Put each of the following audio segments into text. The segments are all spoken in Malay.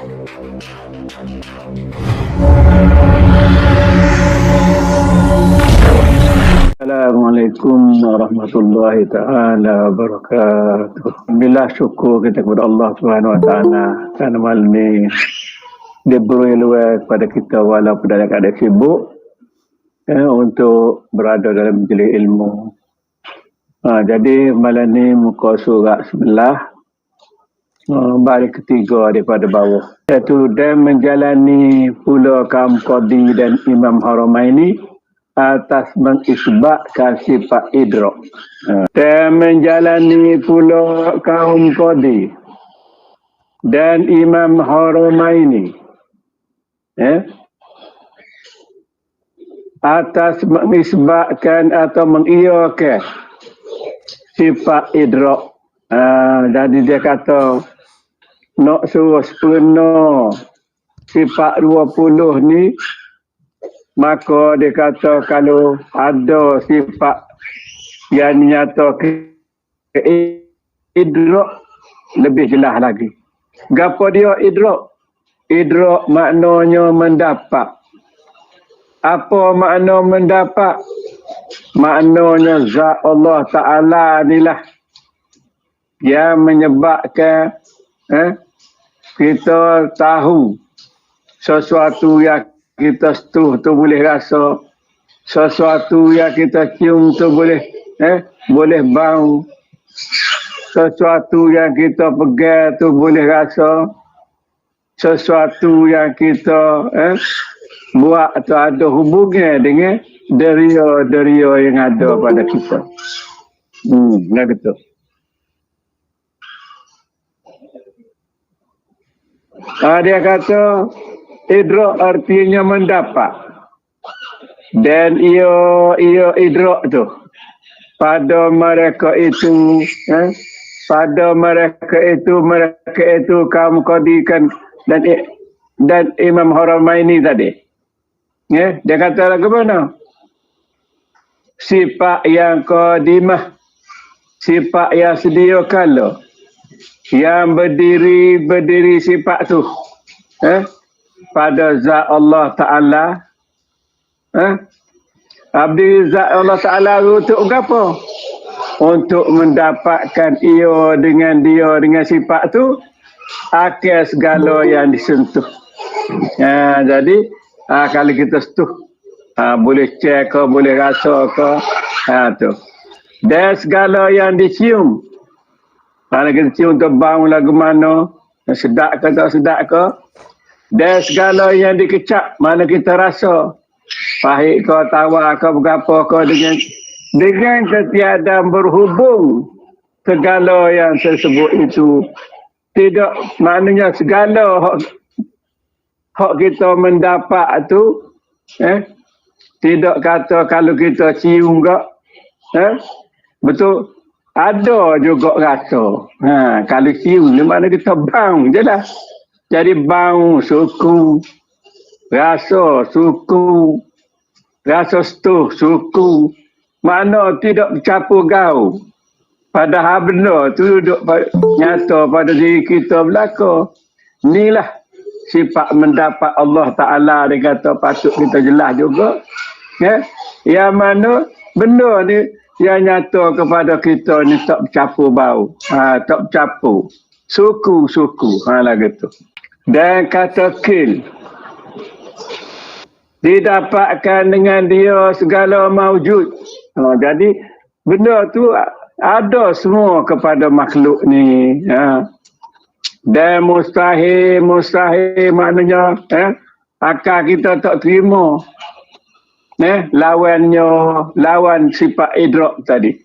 Assalamualaikum warahmatullahi taala wabarakatuh. Alhamdulillah, syukur kita kepada Allah Subhanahu wa taala kerana malam ni dia beri luar kepada kita walaupun dalam keadaan sibuk untuk berada dalam majlis ilmu. Jadi malam ni muka surat 11 baris ketiga daripada bawah, iaitu dan menjalani pula kaum Qadi dan Imam Haramaini atas mengisbatkan sifat idrak. Dan menjalani pula kaum Qadi dan Imam Haramaini atas mengisbatkan atau mengiyakan sifat idrak. Jadi dia kata nak suruh sempurna sifat 20 ni, maka dia kata kalau ada sifat yang nyata ke idrak lebih jelas lagi. Gapo dia idrak? Idrak maknanya mendapat. Apa makna mendapat? Maknanya zat Allah Ta'ala inilah yang menyebabkan kita tahu sesuatu yang kita sentuh tu boleh rasa, sesuatu yang kita cium tu boleh bau, sesuatu yang kita pegang tu boleh rasa, sesuatu yang kita buat tu ada hubungan dengan deria-deria yang ada pada kita. Nah betul. Dia kata idrak artinya mendapat, dan ia idrak tu pada mereka itu mereka itu kaum Qadi dan Imam Haramaini tadi. Dia kata lagu mana? Sifat yang qadimah, sifat yang sedia kala, yang berdiri sifat tu pada zat Allah Ta'ala. Berdiri zat Allah Ta'ala untuk apa? Untuk mendapatkan dengan sifat tu akhir segala yang disentuh. Jadi kalau kita sentuh, boleh cek ke, boleh rasa ke, tu. Dan segala yang dicium, kalau kita cium tu bau lagu mana, sedap ke tak sedap ke. Dan segala yang dikecap, mana kita rasa, pahit ke, tawa ke, berapa ke, dengan ketiadaan berhubung segala yang tersebut itu. Tidak, maknanya segala hak kita mendapat tu, tidak kata kalau kita cium ke, betul, ada juga rasa. Kalau cium ni mana kita bau je lah. Jadi bau suku, rasa suku, rasa setuh suku, mana tidak bercampur gaul. Padahal benda tu duduk nyata pada diri kita belaka. Inilah sifat mendapat Allah Ta'ala, dia kata patut kita jelas juga. Yang mana benda ni yang nyata kepada kita ni tak bercampur bau, tak bercampur suku-suku, lah gitu. Dan kata kil, didapatkan dengan dia segala maujud. Jadi benda tu ada semua kepada makhluk ni. Dan mustahil maknanya akal kita tak terima. Lawan sifat idrak tadi.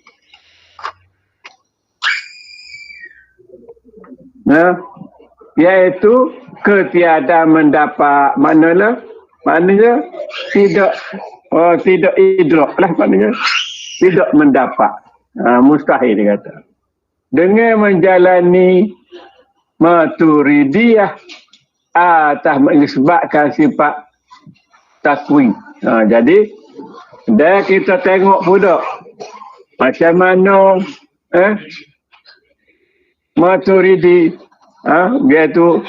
Iaitu ketiadaan mendapat, maknanya tidak idrak lah, maknanya tidak mendapat. Mustahil dia kata. Dengan menjalani Maturidiyah atas mengisbatkan sifat takwin. Jadi dan kita tengok pula macam mana Maturidi iaitu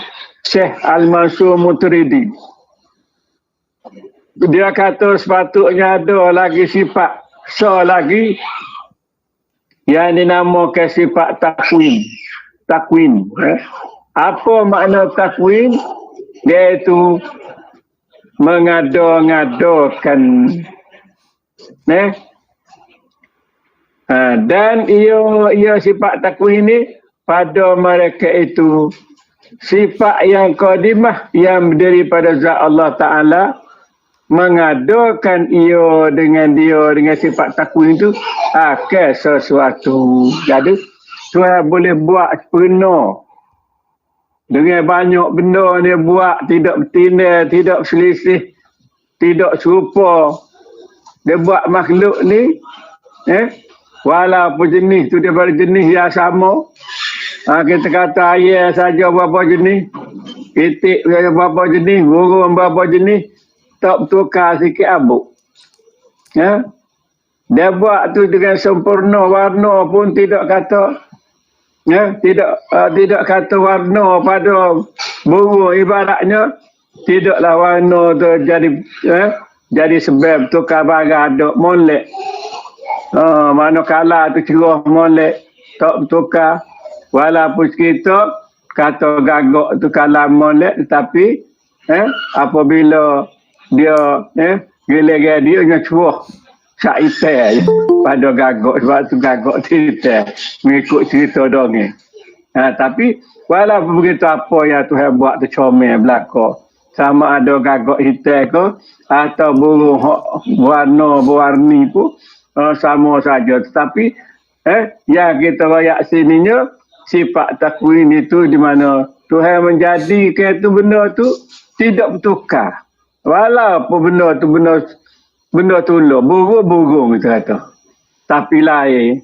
Syekh Al-Mansur Maturidi. Dia kata sepatutnya ada lagi sifat lagi yang dinamakan sifat takwin. Takwin. Apa makna takwin? Iaitu mengada-ngadakan. Dan ia sifat takwin ini pada mereka itu sifat yang qadimah yang daripada zat Allah Ta'ala mengadakan ia dengan sifat takwin itu akan sesuatu. Jadi Tuhan boleh buat penuh dengan banyak benda dia buat, tidak bertindak, tidak selisih, tidak serupa. Dia buat makhluk ni walaupun jenis tu daripada jenis yang sama. Kita kata ayah saja berapa jenis, itik berapa jenis, burung berapa jenis, tak bertukar sikit abuk. Dia buat tu dengan sempurna, warna pun tidak kata tidak kata warna pada burung, ibaratnya tidaklah warna tu jadi sebab tukar barang ada molek. Manakala tu cerah molek tak bertukar. Walaupun kita kata gagak tu kalah molek, tetapi apabila dia gila-gila dia cerah saitai pada gagak, sebab tu gagak cerita mengikut cerita dongeng. Tapi walaupun begitu, apa yang Tuhan buat tu comel belaka, sama ada gagak hitam ke atau burung warna-warni pun sama saja. Tetapi yang kita rayak sininya sifat takwin itu di mana Tuhan menjadikan itu benda tu tidak bertukar. Walaupun benda tu benda tulur, burung kita kata. Tapi lain,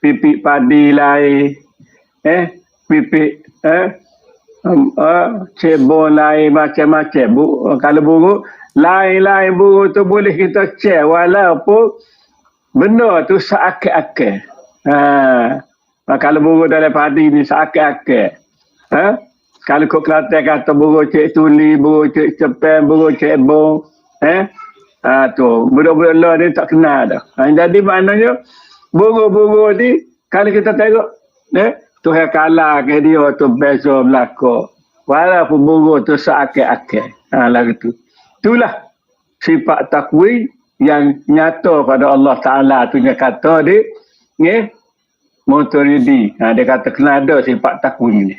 pipik padi lain, pipik cebon lain, macam-macam. Kalau burung, lain-lain burung tu boleh kita cek walaupun benda tu seakan-akan. Kalau burung dalam padi ni seakan-akan. Kalau kau Kelantan kata burung cek tuli, burung cek cepen, burung cek bong. Tu, budak-budak ni tak kenal dah. Jadi maknanya, burung-burung ni, kalau kita tengok, Tuhan kalah ke dia tu beza belaka. Walaupun burung tu seakan-akan. Lagu tu. Itulah sifat takwin yang nyata pada Allah Ta'ala tu dia kata dia, Maturidi. Dia kata kena ada sifat takwin ni.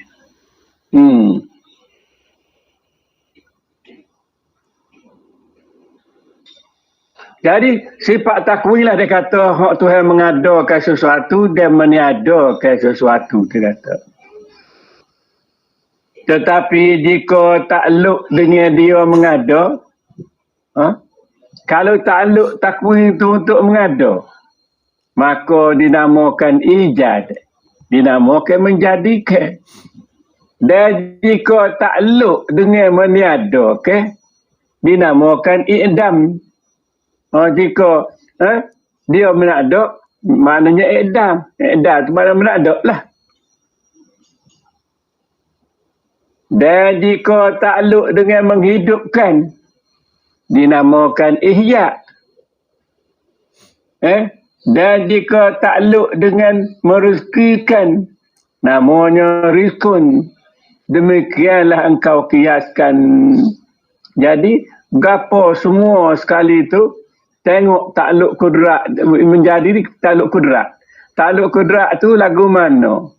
Jadi sifat takwin lah dia kata hak Tuhan mengadakan sesuatu dan meniadakan sesuatu, dia kata. Tetapi jika takluk dengan dia mengada, kalau takluk takwin itu untuk mengada, maka dinamakan ijad, dinamakan menjadikan. Dan jika takluk dengan meniadakan, dinamakan i'dam. Jika dia menadak, maknanya i'dam. I'dam itu maknanya menadak lah. Dan jika takluk dengan menghidupkan, dinamakan ihya. Dan jika takluk dengan merezekikan, namanya rizkun. Demikianlah engkau kiaskan. Jadi, gapo semua sekali itu, tengok takluk kudrat, menjadi takluk kudrat. Takluk kudrat tu lagu mana?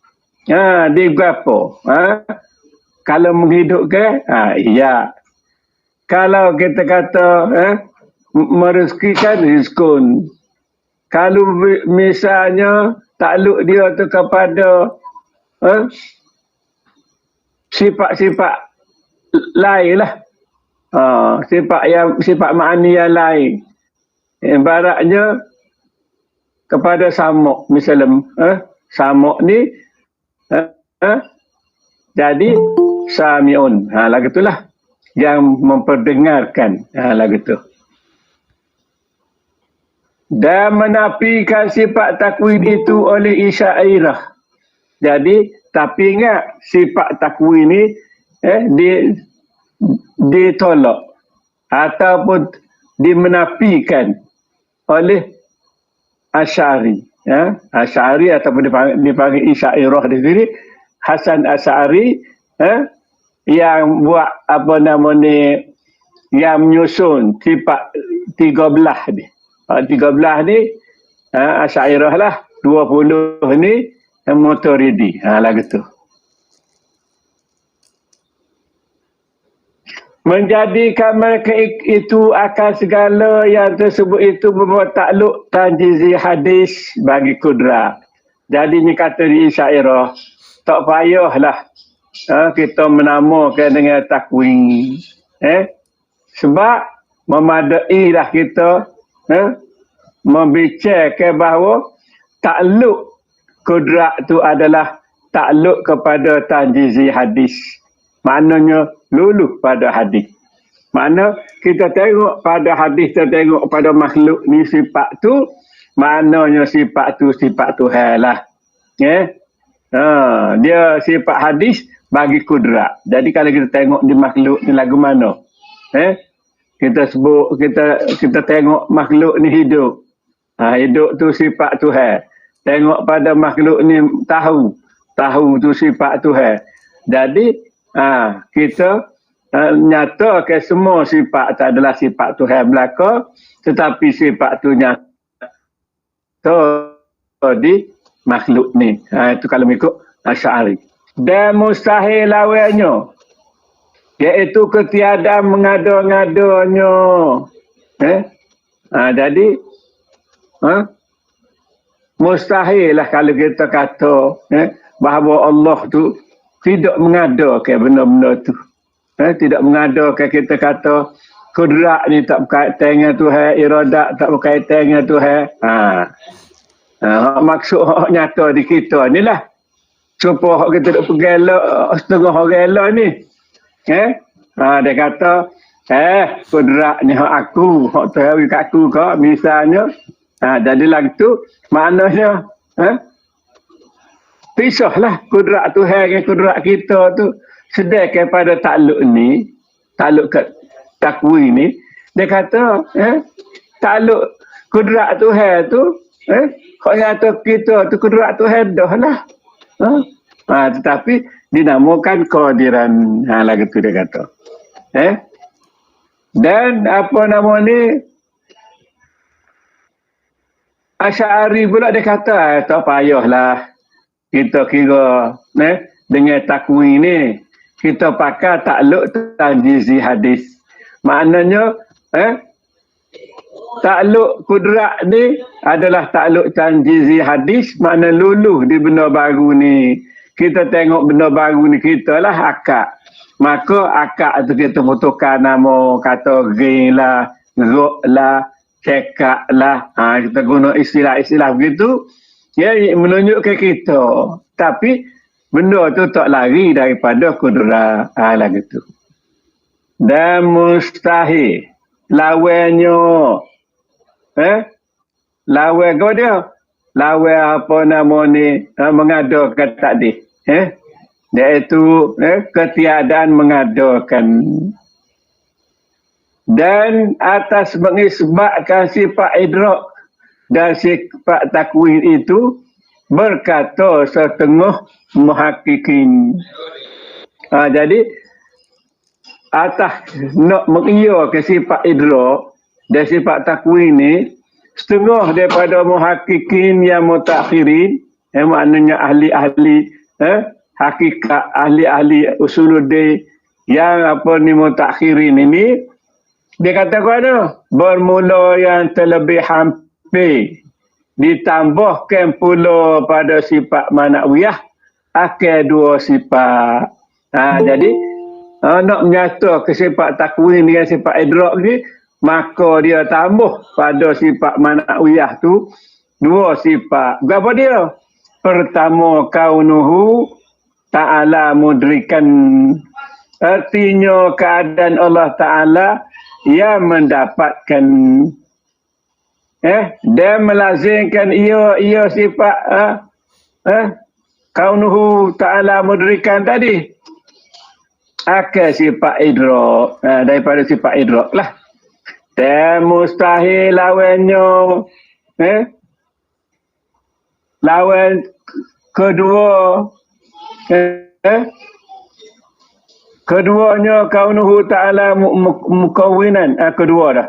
Di gapo? Kalau menghidupkan, iya. Kalau kita kata merezekikan, rizkun. Kalau misalnya takluk dia tu kepada sifat-sifat lain lah. Sifat ma'ani yang lain. Ibaratnya kepada samuk. Misalnya samuk ni jadi sami'un. Lagu itulah yang memperdengarkan. Lagu itu. Dan menafikan sifat takwin itu oleh Isyairah. Jadi, tapi ingat sifat takwin ini ditolak ataupun dimenafikan oleh Asy'ari, Asy'ari ataupun dipanggil Isyairah di sini, Hasan Asy'ari, yang buat apa nama ni, yang menyusun sifat 13 ni. 13 ni Asy'ariyah lah, 20 ni Maturidi. Lagu tu. Menjadikan mereka itu akan segala yang tersebut itu membuat takluk tanjizi hadis bagi kudrat. Jadi ni kata di Asy'ariyah, tak payahlah kita menamakan dengan takwin. Sebab memadailah kita membicarakan bahawa takluk kudrat tu adalah takluk kepada tanjizi hadis. Maknanya luluh pada hadis. Makna kita tengok pada hadis, kita tengok pada makhluk ni sifat tu, maknanya sifat tu sifat Tuhan lah. Dia sifat hadis bagi kudrat. Jadi kalau kita tengok di makhluk ni lagu mana? Kita sebut, kita tengok makhluk ni hidup. Hidup tu sifat Tuhan. Tengok pada makhluk ni tahu tu sifat Tuhan. Jadi kita nyatakan semua sifat tu adalah sifat Tuhan belaka, tetapi sifat tu nyata di makhluk ni. Itu kalau mengikut Asy'ari. Dan mustahil lawannya, iaitu ketiadaan mengada-ngadanya. Jadi mustahil lah kalau kita kata bahawa Allah tu tidak mengadakan benda-benda tu. Tidak mengadakan, kita kata kudrat ni tak berkaitan dengan Tuhan, iradat tak berkaitan dengan Tuhan. Maksud nyata di kita ni lah. Supaya kita duk pergelak setengah orang elok ni. Dia kata, kudrat ni hak aku, hak Tuhan kat aku kau, misalnya. Jadi lagu tu, maknanya, pisahlah kudrat Tuhan dengan kudrat kita tu. Sedangkan pada takluk ni, takluk ke takwin ni, dia kata, takluk kudrat Tuhan tu, kau kata kita tu kudrat Tuhan dah lah. Tetapi dinamakan kehadiran. Lagu tu dia kata. Dan apa nama ni, Asy'ari pula dia kata, tak payahlah kita kira dengan takwin ni, kita pakai takluk tanjizi hadis. Maknanya takluk kudrat ni adalah takluk tanjizi hadis, makna luluh di benda baru ni. Kita tengok benda baru ni, kita lah akak. Maka akak tu kita mutukan nama, kata geng lah, rok lah, cekak lah. Kita guna istilah-istilah begitu. Ya, menunjukkan kita. Tapi benda tu tak lari daripada kudrat. Lagu tu. Dan mustahil lawannya. Lawan kau dia. Lawan apa nama ni, mengadakan tadi. Iaitu ketiadaan mengadakan. Dan atas mengisbatkan sifat idrak dan sifat takwin itu, berkata setengah muhakkikin. Jadi atas nak mengiyakan sifat idrak dan sifat takwin ni, setengah daripada muhakkikin yang mutakhirin, maknanya ahli-ahli hakikat, ahli-ahli usuluddin yang apa ni mutakhirin ini, dia kata mana? Bermula yang terlebih hampir, ditambahkan pula pada sifat manawiyah akan dua sifat. Jadi nak menyata ke sifat takwin dengan sifat idrak ni, maka dia tambah pada sifat manawiyah tu dua sifat. Berapa dia? Pertama, kaunuhu ta'ala mudrikan. Artinya keadaan Allah Ta'ala yang mendapatkan dan melazimkan ia sifat kaunuhu ta'ala mudrikan tadi. akal sifat idrak. Daripada sifat idrak lah. Dan mustahil lawannya. Lawan kedua. Keduanya kaunuhu ta'ala mukawwinan. Kedua dah.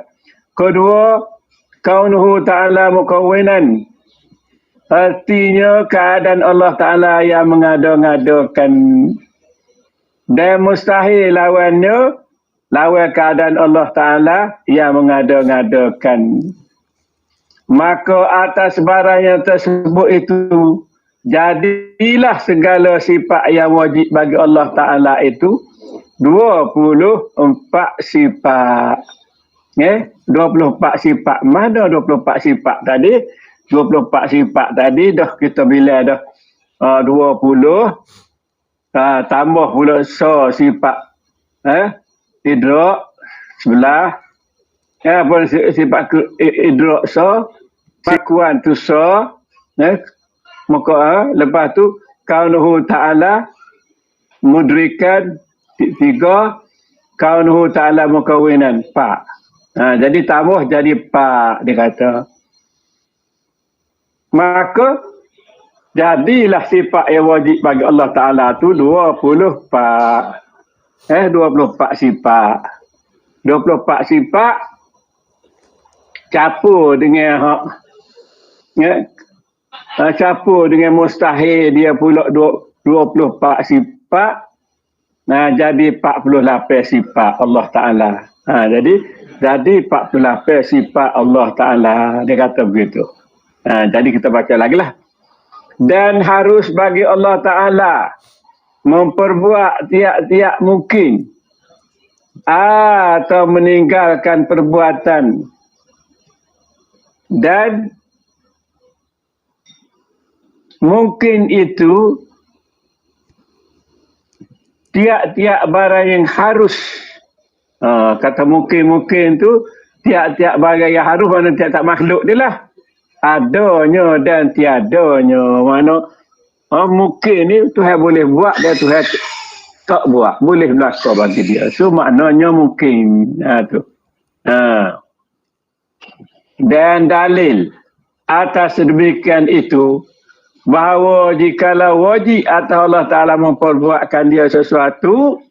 Kedua, kaunuhu ta'ala mukawwinan. Artinya keadaan Allah Ta'ala yang mengada-ngadakan. Dan mustahil lawannya, lawan keadaan Allah Ta'ala yang mengada-ngadakan. Maka atas barang yang tersebut itu, jadilah segala sifat yang wajib bagi Allah Ta'ala itu 24 sifat. 24 sifat. Mana 24 sifat tadi? 24 sifat tadi dah kita bila dah 20 tambah pula sifat idrak sebelah sifat idrak pakuan tu maka lepas tu kaunuhu ta'ala mudrikan 3 kaunuhu ta'ala mukawwinan 4. Jadi tambah jadi 4 dia kata. Maka jadilah sifat yang wajib bagi Allah Ta'ala tu 24. 24 sifat. 24 sifat campur dengan campur dengan mustahil dia pula 24 sifat. Jadi 48 sifat Allah Ta'ala. Jadi 48 sifat Allah Ta'ala. Dia kata begitu. Jadi kita baca lagi lah. Dan harus bagi Allah Ta'ala memperbuat tiap-tiap mungkin atau meninggalkan perbuatan. Dan mungkin itu tiap-tiap barang yang harus. Kata mungkin tu tiap-tiap barang yang harus, mana tiap-tiap makhluk dia lah. Adanya dan tiadanya. Mana mungkin ni Tuhan boleh buat dan Tuhan tak buat. Boleh berlaku bagi dia. So maknanya mungkin. Tu. Dan dalil atas sedemikian itu, bahawa jikalau wajib atas Allah Ta'ala memperbuatkan dia sesuatu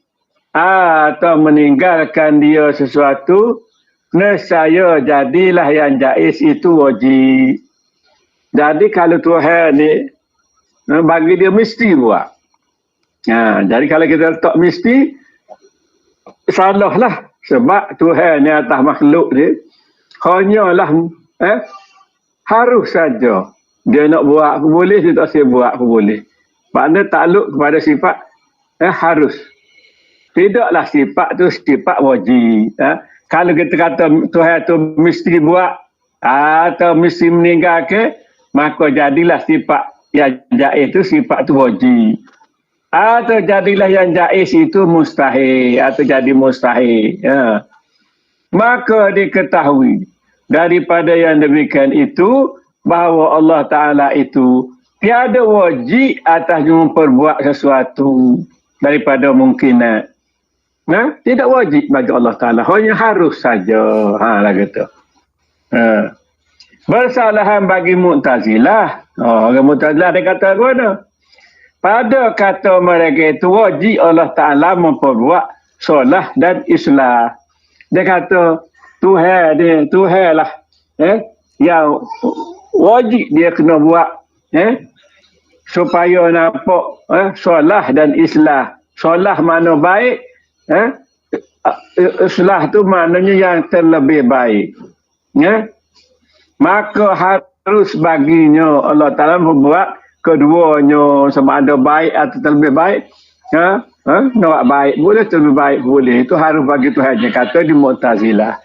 atau meninggalkan dia sesuatu, nescaya jadilah yang jaiz itu wajib. Jadi kalau Tuhan ni bagi dia mesti buat. Jadi kalau kita letak mesti, salah lah. Sebab Tuhan ni atas makhluk ni hanyalah harus saja. Dia nak buat aku boleh, dia tak saya buat aku boleh. Maknanya takluk kepada sifat harus. Tidaklah sifat tu sifat wajib. Kalau kita kata Tuhan tu mesti buat atau mesti meninggalkan, maka jadilah sifat yang jaiz itu sifat tu wajib. Atau jadilah yang jaiz itu mustahil atau jadi mustahil. Maka diketahui daripada yang demikian itu bahawa Allah Ta'ala itu tiada wajib atasnya memperbuat sesuatu daripada mungkinat. Tidak wajib bagi Allah Ta'ala. Hanya harus saja. Lah kata. Bersalahan bagi Mu'tazilah. Orang Mu'tazilah dia kata mana? Pada kata mereka itu wajib Allah Ta'ala memperbuat solah dan islah. Dia kata Tuhan lah. Yang wajib dia kena buat. Supaya nampak solah dan islah. Solah mana baik. Islah tu maknanya yang terlebih baik. Maka harus baginya Allah Ta'ala membuat keduanya sama ada baik atau terlebih baik. Nak baik boleh, terlebih baik boleh. Itu harus bagi Tuhan. Kata di Mu'tazilah.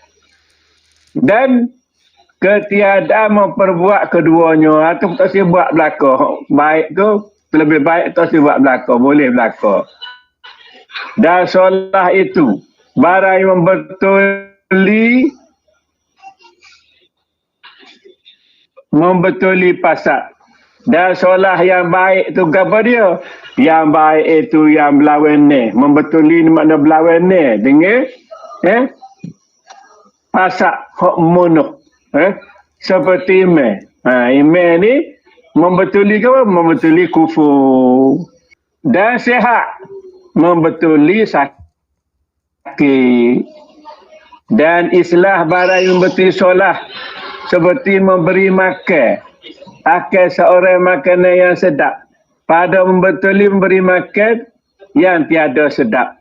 Dan ketiadaan memperbuat keduanya atau tak saya buat belakang. Baik tu terlebih baik tak saya buat belakang. Boleh belakang. Dan solah itu barang yang membetuli pasal. Dan solah yang baik tu apa dia? Yang baik itu yang berlawanan, membetuli makna berlawanan dengan pasak hak munuh. Seperti iman. Iman ni membetuli apa? Membetuli kufur. Dan sihat membetuli sakit. Dan islah barang yang membetuli solah seperti memberi makan. Akan seorang makanan yang sedap. Pada membetuli memberi makan yang tiada sedap.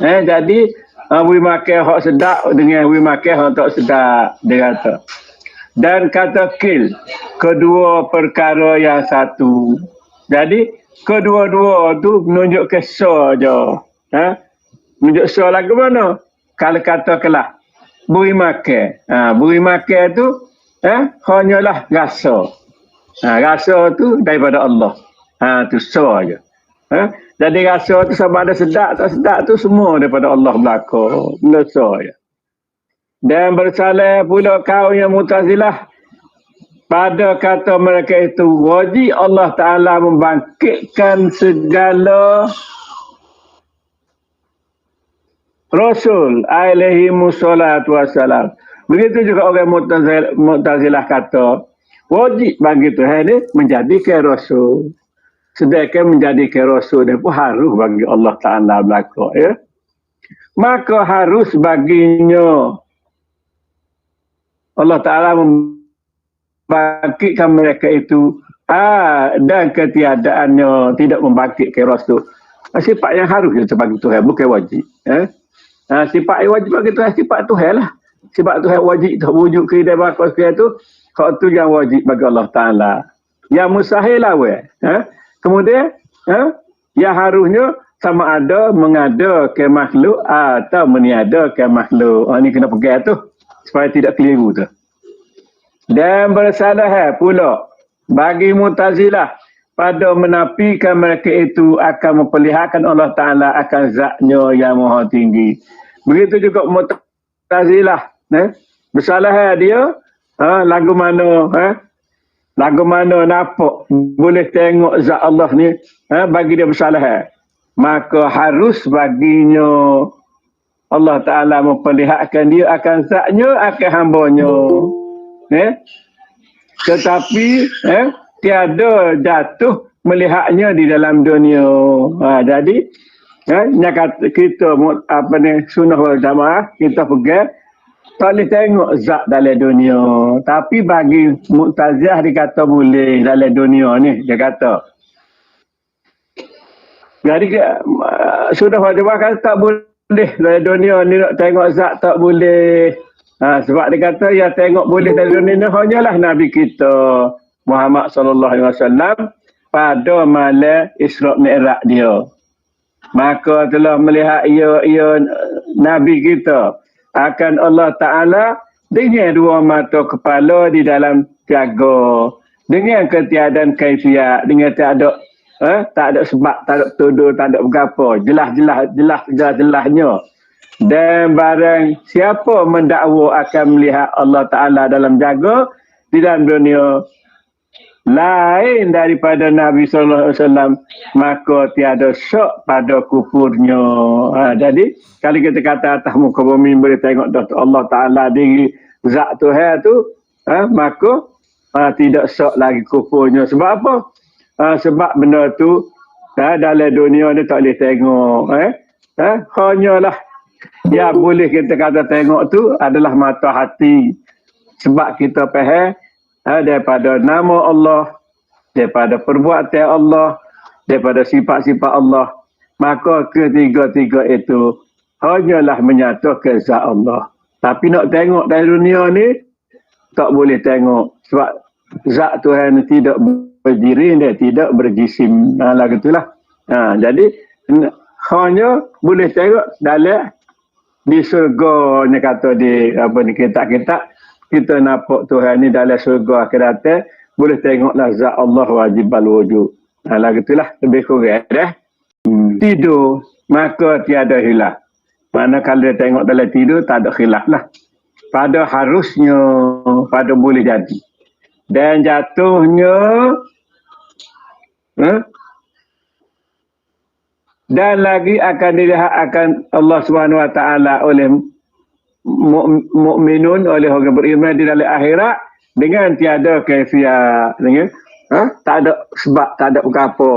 Jadi we makan hak sedap dengan we makan hak tak sedap, dia kata. Dan kata kill, kedua perkara yang satu. Jadi kedua-dua tu menunjuk kesal je. Menunjuk kesal lagu mana? Kalau kata kelah beri makan. Beri makan tu hanyalah rasa. Rasa tu daripada Allah. Tu so je. Jadi rasa tu sama ada sedap tak sedap tu semua daripada Allah belaka. Benda so je. Dan bersalah pula kaum yang Mu'tazilah pada kata mereka itu wajib Allah Ta'ala membangkitkan segala Rasul alaihi musallatu wassalam. Begitu juga orang Mu'tazilah kata wajib bagi Tuhan ini menjadikan Rasul. Sedangkan menjadikan Rasul dia pun harus bagi Allah Ta'ala belaka. Ya? Maka harus baginya Allah Ta'ala membangkitkan mereka itu dan ketiadaannya tidak membangkitkan Rasul. Sifat yang harus itu bagi Tuhan, bukan wajib. Sifat yang wajib bagi Tuhan, sifat Tuhan lah. Sifat Tuhan wajib itu wujud kehidupan manusia itu, hak tu yang wajib bagi Allah Ta'ala. Yang mustahil lah. Kemudian, yang harusnya sama ada mengadakan makhluk atau meniadakan makhluk. Ini kena pegang tu. Supaya tidak keliru tu. Dan bersalah pula bagi Mu'tazilah pada menafikan mereka itu akan memperlihatkan Allah Ta'ala akan zatnya yang maha tinggi. Begitu juga Mu'tazilah. Bersalah dia lagu mana nampak boleh tengok zat Allah ni bagi dia bersalah. Maka harus baginya Allah Ta'ala memperlihatkan dia akan zatnya, akan hambanya. Tetapi tiada jatuh melihatnya di dalam dunia. Jadi kita sunnah wal jamaah kita pegang tak boleh tengok zat dalam dunia. Tapi bagi Mu'tazilah dia kata boleh dalam dunia ni, dia kata. Jadi sudah wal jamaah kata tak boleh dalam dunia ni nak tengok zat tak boleh. Sebab dia kata yang tengok boleh dalam dunia ni hanyalah Nabi kita Muhammad sallallahu alaihi wasallam pada malam Isra' Mi'raj dia. Maka telah melihat ia Nabi kita akan Allah Ta'ala dengan dua mata kepala di dalam tiaga. Dengan ketiadaan kaifiat, dengan tak ada sebab, tak ada tuduh, tak ada berapa. Jelas-jelasnya. Dan barang siapa mendakwa akan melihat Allah Ta'ala dalam jaga di dalam dunia lain daripada Nabi SAW, maka tiada syak pada kufurnya. Jadi kalau kita kata atas muka bumi boleh tengok Allah Ta'ala diri zat Tuhan tu, maka tidak syak lagi kufurnya. Sebab apa? Sebab benda tu dalam dunia ni tak boleh tengok. Hanyalah yang boleh kita kata tengok tu adalah mata hati. Sebab kita faham daripada nama Allah, daripada perbuatan Allah, daripada sifat-sifat Allah, maka ketiga-tiga itu hanyalah menyatakan zat Allah. Tapi nak tengok dari dunia ni tak boleh tengok sebab zat Tuhan tidak berdiri, dia tidak berjisim. Gitulah. Jadi hanya boleh tengok dalam di surga ni, kata di kitab-kitab kita nampak Tuhan ni dalam surga akhirat, boleh tengoklah zat Allah wajibal wujud. Gitulah lebih kurang dah. Tidur maka tiada khilaf. Mana kalau dia tengok dalam tidur tak ada khilaf lah. Pada harusnya, pada boleh jadi. dan jatuhnya dan lagi akan dilihat akan Allah Subhanahu Wa Taala oleh mukminun, oleh orang beriman di dalam akhirat dengan tiada kaifiat, dengan tak ada sebab, tak ada apa.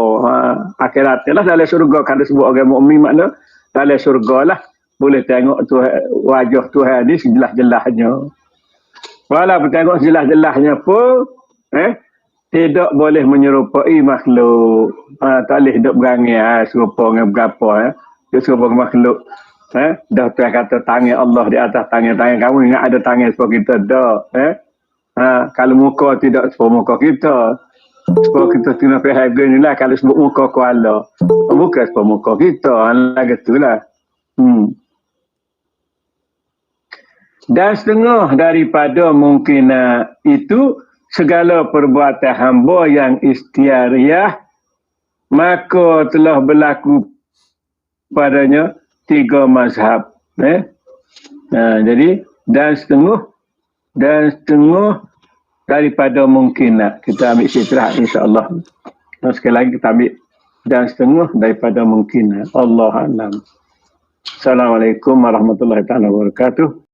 Akhirat lah dalam surga, kalau sebut orang mukmin makna dalam surga lah boleh tengok tu wajah Tuhan ni jelas-jelasnya. Walaupun tengok jelas-jelasnya pun tidak boleh menyerupai makhluk. Tak boleh hidup berangai serupa dengan berapa. Dia serupa dengan makhluk. Dah Tuhan kata tangan Allah di atas tangan kamu, ingat ada tangan serupa kita. Dah. Kalau muka tidak serupa muka kita. Serupa kita kena perhatikan ni lah. Kalau sebut muka kuala, bukan serupa muka kita. Lagi tu lah. Dan setengah daripada mungkin itu, segala perbuatan hamba yang istiariah, maka telah berlaku padanya 3 mazhab. Jadi, dan setengah daripada mungkin. Kita ambil istirahat insyaAllah. Sekali lagi kita ambil dan setengah daripada mungkin. Allah Alam. Assalamualaikum warahmatullahi wabarakatuh.